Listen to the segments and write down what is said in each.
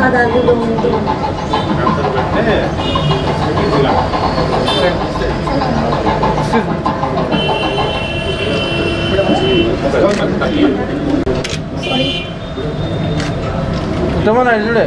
దాంట్లో ఉత్తమన్నా చూడే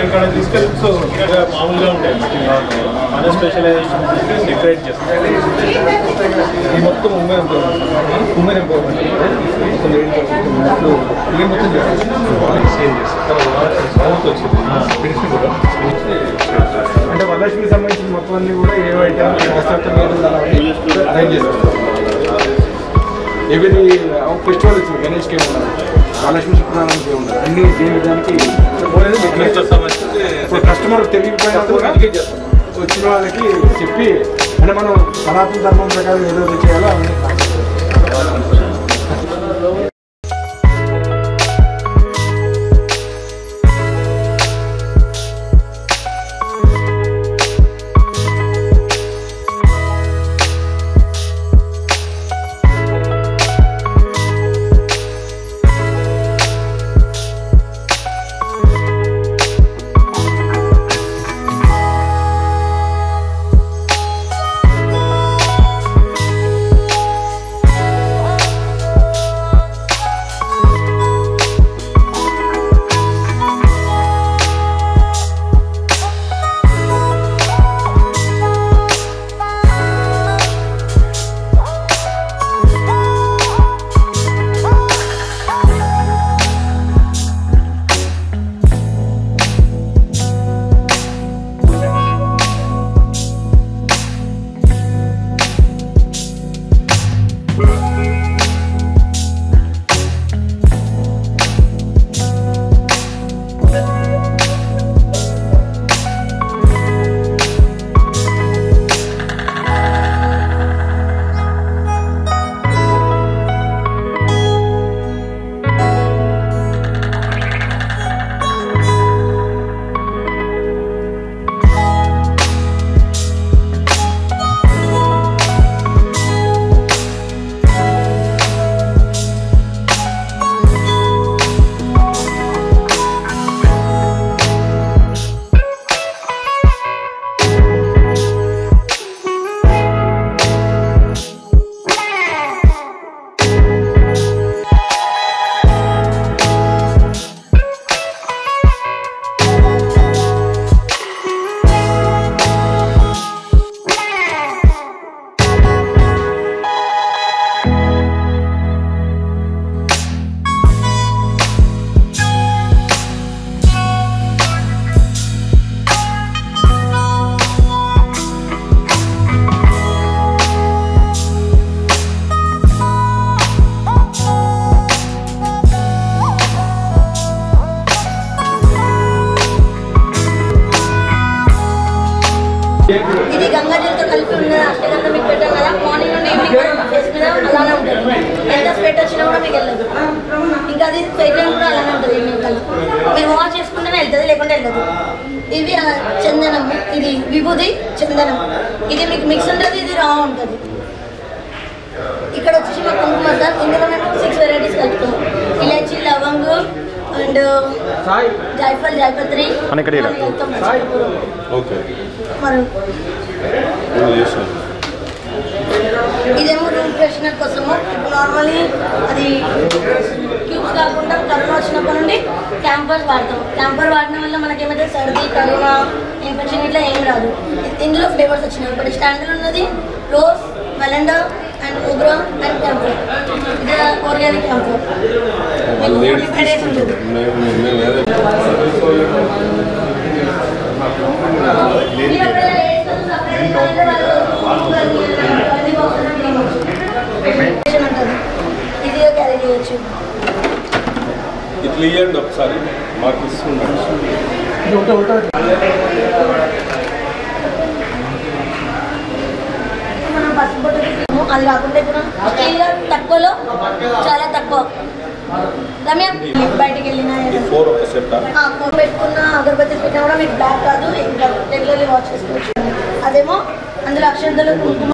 ఇక్కడ తీసుకెళ్ళి సో మామూలుగా ఉంటాయి మన స్పెషలైజేషన్ డెకరేట్ చేస్తాం ఇది మొత్తం ఉమెన్ ఎంపవర్మెంట్ ఇది మొత్తం సేల్ చేస్తాం వచ్చింది అంటే వరలక్ష్మికి సంబంధించిన మొత్తం అన్ని కూడా ఏ ఐటమ్ అరేంజ్ చేస్తాం ఎవరి ఫెస్టివల్ వచ్చింది గణేష్కి ఏమన్నా వరలక్ష్మి శుక్రవారానికి ఏమన్నా అన్ని దేని విధానికి కస్టమర్ తెలియకపోయినా కూడా వచ్చిన వాళ్ళకి చెప్పి అంటే మనం సనాతన ధర్మం ప్రకారం ఏదో చేయాలో అవన్నీ ఇది గంగాజలతో కలిపి ఉన్న అష్టగంధం మీకు పెట్టాం కదా మార్నింగ్ నుండి ఈవినింగ్ ఫేస్ మీద అలానే ఉంటుంది ఎంత స్వెట్ వచ్చినా కూడా మీకు వెళ్ళదు ఇంకా అది ఫేస్ కూడా అలానే ఉంటుంది ఈవినింగ్ కల్లా మీరు వాష్ చేసుకుంటేనే వెళ్తుంది లేకుంటే వెళ్ళదు ఇవి చందనం ఇది విభూది చందనం ఇది మీకు మిక్స్ ఉంటుంది ఇది రా ఉంటుంది ఇక్కడ వచ్చేసి మా కుంకుమ సార్ ఇందులో మేము 6 వెరైటీస్ కలుపుతాం ఇలాచి లవంగ్ అండ్ జాయఫల్ జాయపత్రి ఇదేమో రూమ్ ఫ్రెషనర్ కోసము నార్మల్లీ అది క్యూబ్స్ కాకుండా కరోనా వచ్చినప్పటి నుండి క్యాంపర్ వాడతాం క్యాంపర్ వాడడం వల్ల మనకేమైతే సర్ది కరోనా ఇన్ఫెక్షన్ ఇట్లా ఏం రాదు ఇందులో ఫ్లేవర్స్ వచ్చినాయి ఇప్పుడు స్టాండర్డ్ ఉన్నది rose వెలండర్ and Ugra and camper ఇది ఆర్గానిక్ క్యాంపర్ ఈజీగా క్యారీ చేయొచ్చు ఇట్లా ఇవ్వండి ఒకసారి మాకు ఇస్తున్నాం పసుపు బొట్టు పెట్టాము. అది కాకుండా ఇప్పుడు స్టీల్గా తక్కువలో చాలా తక్కువ. రమ్య బయటికి వెళ్ళినా ఫోన్ పెట్టుకున్న అగరబత్తి పెట్టినా కూడా మీకు బ్లాక్ కాదు, ఇంకా రెగ్యులర్లీ వాచ్ చేసుకోవచ్చు. అదేమో అందులో అక్షంతలు కుంకుమ.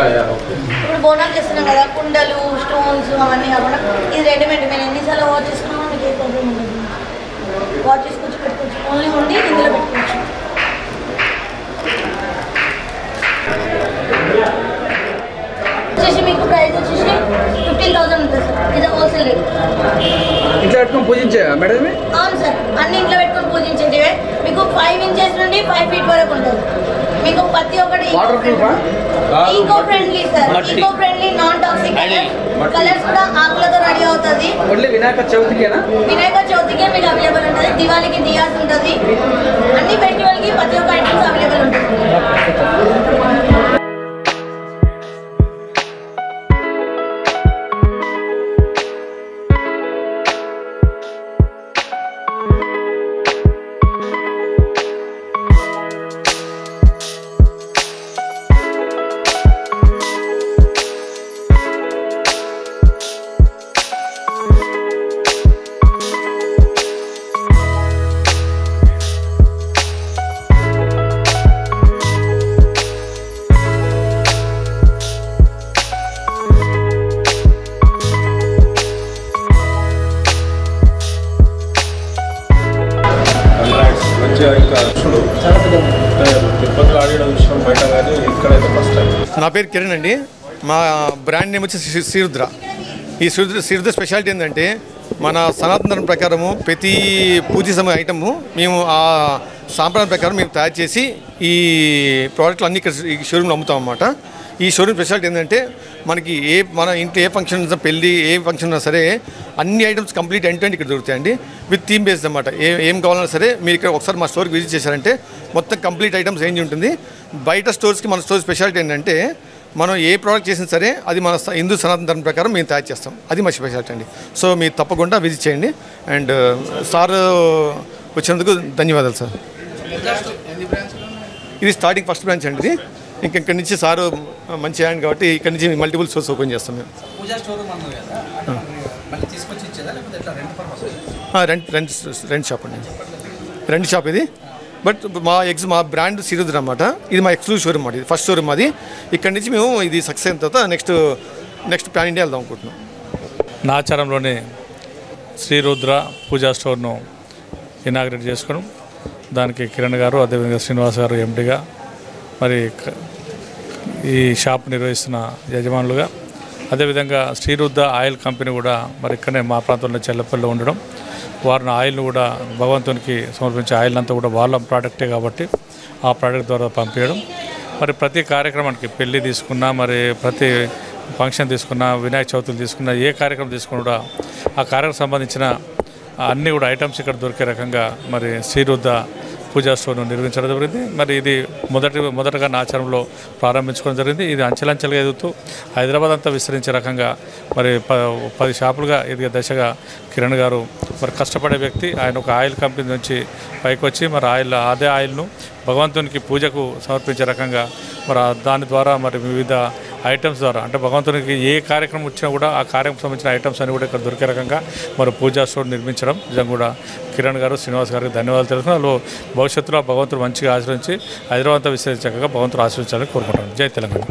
ఇప్పుడు బోనాలు చేస్తున్నాం కదా, కుండలు స్టోన్స్ అవన్నీ కాకుండా ఇది రెడీమేడ్. మేము ఎన్నిసార్లు వాచ్ చేసుకున్నామో మీకు ఏ ప్రాబ్లం ఉండదు. వాచ్ చేసుకోవచ్చు, పెట్టుకోవచ్చు. ఓన్లీ ఉండి ఇందులో పెట్టుకోవచ్చు. వచ్చేసి మీకు ప్రైస్ వచ్చేసి 15,000 ఉంటుంది సార్. ఇది హోల్సేల్ రేట్. ఇంట్లో పెట్టుకొని పూజించే మేడం? అవును సార్, అన్ని ఇంట్లో పెట్టుకొని పూజించేటివే. మీకు 5 ఇంచెస్ నుండి 5 ఫీట్ వరకు ఉంటుంది. మీకు ప్రతి ఒక్కటి eco friendly sir. Eco friendly, non toxic colours కూడా ఆకులతో రెడీ అవుతుంది. వినాయక చవితికేనా? వినాయక చవితికే మీకు అవైలబుల్ ఉంటుంది. దివాళీకి దియాస్ ఉంటుంది. అన్ని ఫెస్టివల్కి ప్రతి ఒక్క ఐటమ్స్ అవైలబుల్ ఉంటుంది. తిరుపతిలో ఆడడం విషయం బయట కానీ ఇక్కడైతే ఫస్ట్ టైం. నా పేరు కిరణ్ అండి. మా బ్రాండ్ నేమ్ వచ్చి శ్రీరుద్ర. ఈ శ్రీరుద్ర స్పెషాలిటీ ఏంటంటే మన సనాతన ధర్మం ప్రకారము ప్రతి పూజ సమయ ఐటము మేము ఆ సాంప్రదాయం ప్రకారం మేము తయారు చేసి ఈ ప్రోడక్ట్లు అన్ని ఇక్కడ ఈ షోరూమ్లో అమ్ముతాం అన్నమాట. ఈ షోరూమ్ స్పెషాలిటీ ఏంటంటే మనకి మన ఇంట్లో ఏ ఫంక్షన్ పెళ్ళి ఏ ఫంక్షన్ ఉన్నా సరే అన్ని items complete end to end ఇక్కడ దొరుకుతాయండి. విత్ థీమ్ బేస్డ్ అన్నమాట. ఏం కావాలన్నా సరే మీరు ఇక్కడ ఒకసారి మా స్టోర్కి విజిట్ చేశారంటే మొత్తం కంప్లీట్ ఐటమ్స్ రేంజ్ ఉంటుంది. బయట స్టోర్స్కి మన స్టోర్ స్పెషాలిటీ ఏంటంటే మనం ఏ ప్రోడక్ట్ చేసినా సరే అది మన హిందూ సనాతన ధర్మం ప్రకారం మేము తయారు చేస్తాం. అది మా స్పెషాలిటీ అండి. సో మీరు తప్పకుండా విజిట్ చేయండి. అండ్ సార్ వచ్చినందుకు ధన్యవాదాలు సార్. ఇది స్టార్టింగ్ ఫస్ట్ బ్రాంచ్ అండి. ఇది ఇక్కడి నుంచి సారు మంచి హ్యాండ్ కాబట్టి ఇక్కడ నుంచి మల్టిపుల్ స్టోర్స్ ఓపెన్ చేస్తాం మేము. రెంట్ షాప్ అండి. రెంట్ షాప్ ఇది. బట్ మా బ్రాండ్ శ్రీరుద్ర అన్నమాట. ఇది మా ఎక్స్క్లూజివ్ షోరూమ్ అన్నమాట. ఇది ఫస్ట్ షోరూమ్ అది. ఇక్కడ నుంచి మేము ఇది సక్సెస్ అయిన తర్వాత నెక్స్ట్ ప్లాన్ ఇండియా వెళ్దాం అనుకుంటున్నాం. నాచారంలోని శ్రీరుద్ర పూజా స్టోర్ను ఇనాగ్రేట్ చేసుకోవడం, దానికి కిరణ్ గారు అదేవిధంగా శ్రీనివాస్ గారు ఎండిగా, మరి ఈ షాప్ నిర్వహిస్తున్న యజమానులుగా, అదేవిధంగా శ్రీరుద్ర ఆయిల్ కంపెనీ కూడా మరి ఇక్కడనే మా ప్రాంతంలో చెల్లపల్లిలో ఉండడం, వారిని ఆయిల్ను కూడా భగవంతునికి సమర్పించే ఆయిల్ అంతా కూడా వాళ్ళ ప్రోడక్టే కాబట్టి ఆ ప్రోడక్ట్ ద్వారా పంపించడం. మరి ప్రతి కార్యక్రమానికి పెళ్ళి తీసుకున్నా, మరి ప్రతి ఫంక్షన్ తీసుకున్నా, వినాయక చవితులు తీసుకున్నా, ఏ కార్యక్రమం తీసుకున్నా కూడా ఆ కార్యక్రమం సంబంధించిన అన్నీ కూడా ఐటమ్స్ ఇక్కడ దొరికే రకంగా మరి శ్రీరుద్ర పూజా స్టోర్ను నిర్మించడం జరిగింది. మరి ఇది మొదటగా నాచారంలో ప్రారంభించుకోవడం జరిగింది. ఇది అంచెలంచెలుగా ఎదుగుతూ హైదరాబాద్ అంతా విస్తరించే రకంగా మరి 10 షాపులుగా ఎదిగే దశగా కిరణ్ గారు మరి కష్టపడే వ్యక్తి. ఆయన ఒక ఆయిల్ కంపెనీ నుంచి పైకి వచ్చి మరి అదే ఆయిల్ను భగవంతునికి పూజకు సమర్పించే రకంగా మరి దాని ద్వారా మరి వివిధ ఐటమ్స్ ద్వారా అంటే భగవంతునికి ఏ కార్యక్రమం వచ్చినా కూడా ఆ కార్యక్రమం సంబంధించిన ఐటమ్స్ అని కూడా ఇక్కడ దొరికే రకంగా మరి పూజా స్టోర్ నిర్మించడం నిజంగా కూడా కిరణ్ గారు, శ్రీనివాస్ గారికి ధన్యవాదాలు తెలుసుకున్నాను. భవిష్యత్తులో భగవంతుడు మంచిగా ఆశ్రయించి హైదరాబాద్ అంతా విస్తరించగా భగవంతుడు ఆశ్రయించాలని కోరుకుంటాను. జై తెలంగాణ.